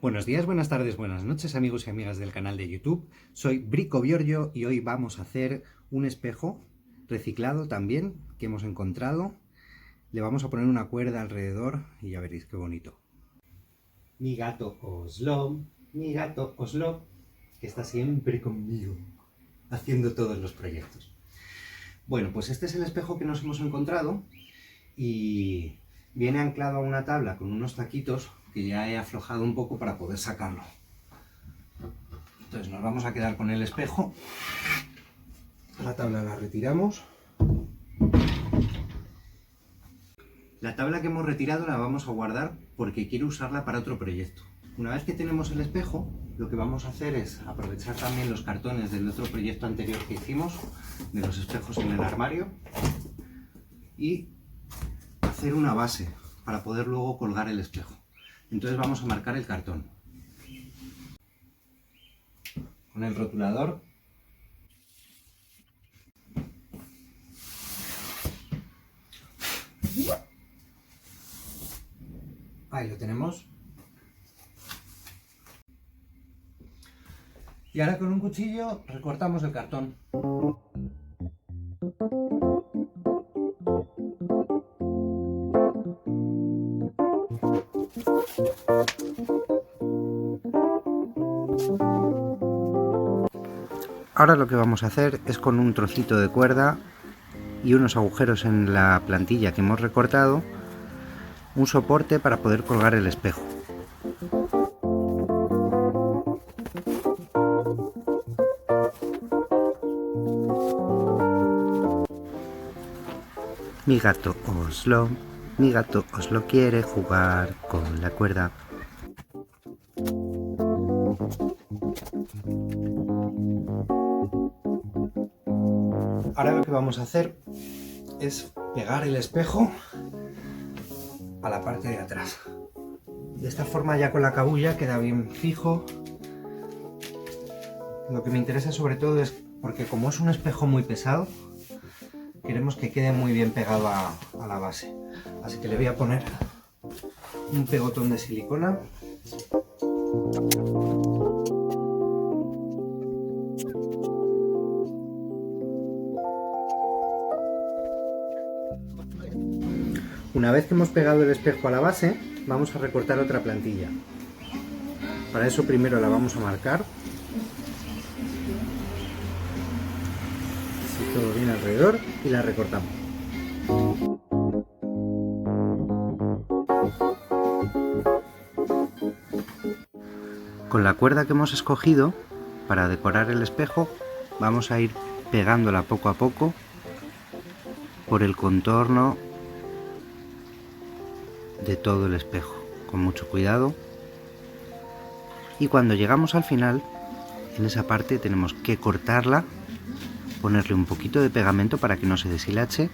Buenos días, buenas tardes, buenas noches, amigos y amigas del canal de YouTube. Soy Brico Giorgio y hoy vamos a hacer un espejo reciclado también que hemos encontrado. Le vamos a poner una cuerda alrededor y ya veréis qué bonito. Mi gato Oslo, que está siempre conmigo, haciendo todos los proyectos. Bueno, pues este es el espejo que nos hemos encontrado y viene anclado a una tabla con unos taquitos que ya he aflojado un poco para poder sacarlo. Entonces nos vamos a quedar con el espejo. La tabla la retiramos. La tabla que hemos retirado la vamos a guardar porque quiero usarla para otro proyecto. Una vez que tenemos el espejo, lo que vamos a hacer es aprovechar también los cartones del otro proyecto anterior que hicimos, de los espejos en el armario, y hacer una base para poder luego colgar el espejo. Entonces vamos a marcar el cartón con el rotulador. Ahí lo tenemos. Y ahora con un cuchillo recortamos el cartón. Ahora lo que vamos a hacer es con un trocito de cuerda y unos agujeros en la plantilla que hemos recortado, un soporte para poder colgar el espejo. Mi gato Oslo quiere jugar con la cuerda. Ahora lo que vamos a hacer es pegar el espejo a la parte de atrás. De esta forma ya con la cabulla queda bien fijo. Lo que me interesa sobre todo es porque como es un espejo muy pesado, queremos que quede muy bien pegado a la base. Así que le voy a poner un pegotón de silicona. Una vez que hemos pegado el espejo a la base, vamos a recortar otra plantilla. Para eso primero la vamos a marcar. Así todo bien alrededor y la recortamos. Con la cuerda que hemos escogido para decorar el espejo, vamos a ir pegándola poco a poco por el contorno de todo el espejo, con mucho cuidado. Y cuando llegamos al final, en esa parte tenemos que cortarla, ponerle un poquito de pegamento para que no se deshilache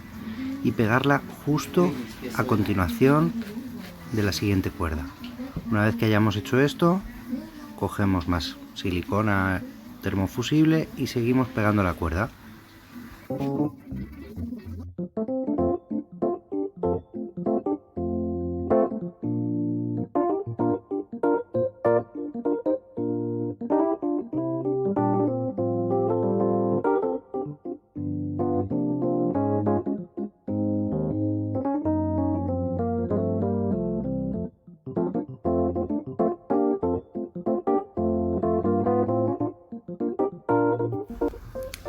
y pegarla justo a continuación de la siguiente cuerda. Una vez que hayamos hecho esto, cogemos más silicona termofusible y seguimos pegando la cuerda.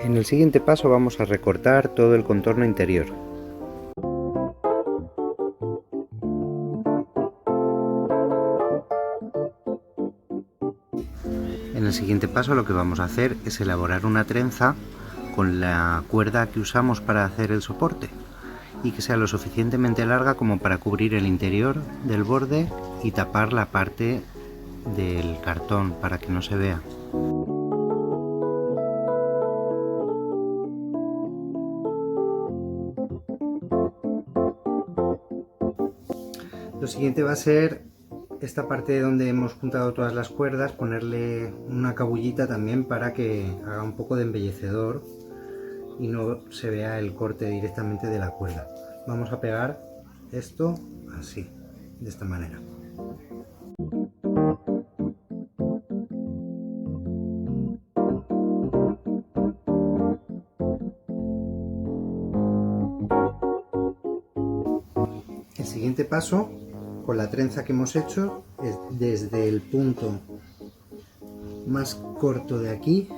En el siguiente paso vamos a recortar todo el contorno interior. En el siguiente paso lo que vamos a hacer es elaborar una trenza con la cuerda que usamos para hacer el soporte y que sea lo suficientemente larga como para cubrir el interior del borde y tapar la parte del cartón para que no se vea. Lo siguiente va a ser esta parte donde hemos juntado todas las cuerdas, ponerle una cabullita también para que haga un poco de embellecedor y no se vea el corte directamente de la cuerda. Vamos a pegar esto así, de esta manera. siguiente paso, con la trenza que hemos hecho, es desde el punto más corto de aquí,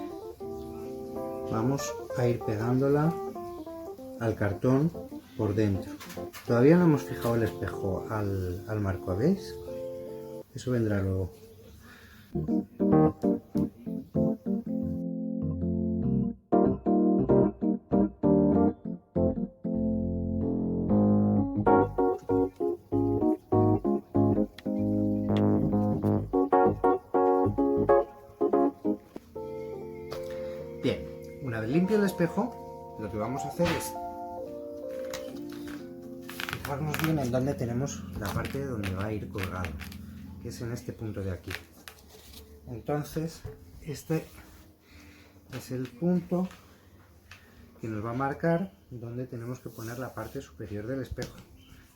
vamos a ir pegándola al cartón por dentro. Todavía no hemos fijado el espejo al marco, ¿veis? Eso vendrá luego. Bien, una vez limpio el espejo, lo que vamos a hacer es fijarnos bien en dónde tenemos la parte donde va a ir colgado, que es en este punto de aquí. Entonces, este es el punto que nos va a marcar donde tenemos que poner la parte superior del espejo,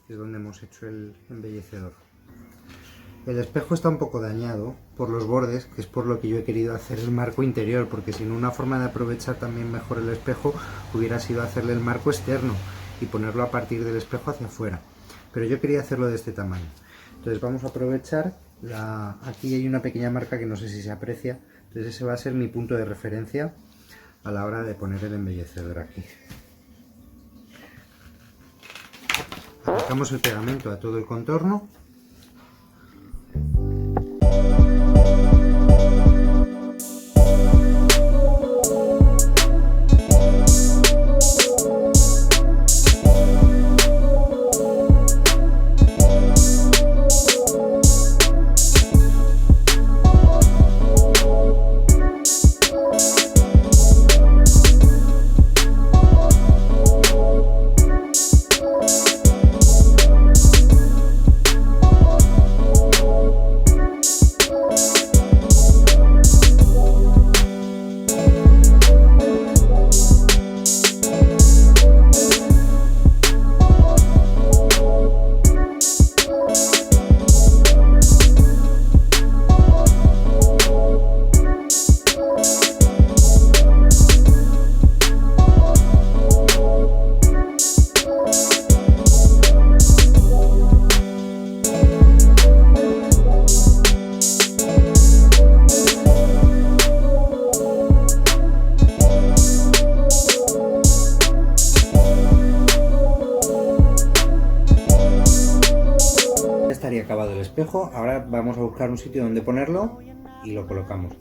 que es donde hemos hecho el embellecedor. El espejo está un poco dañado por los bordes, que es por lo que yo he querido hacer el marco interior, porque si no, una forma de aprovechar también mejor el espejo hubiera sido hacerle el marco externo y ponerlo a partir del espejo hacia afuera. Pero yo quería hacerlo de este tamaño. Entonces vamos a aprovechar, aquí hay una pequeña marca que no sé si se aprecia, entonces ese va a ser mi punto de referencia a la hora de poner el embellecedor aquí. Aplicamos el pegamento a todo el contorno. Estaría acabado el espejo. Ahora vamos a buscar un sitio donde ponerlo y lo colocamos.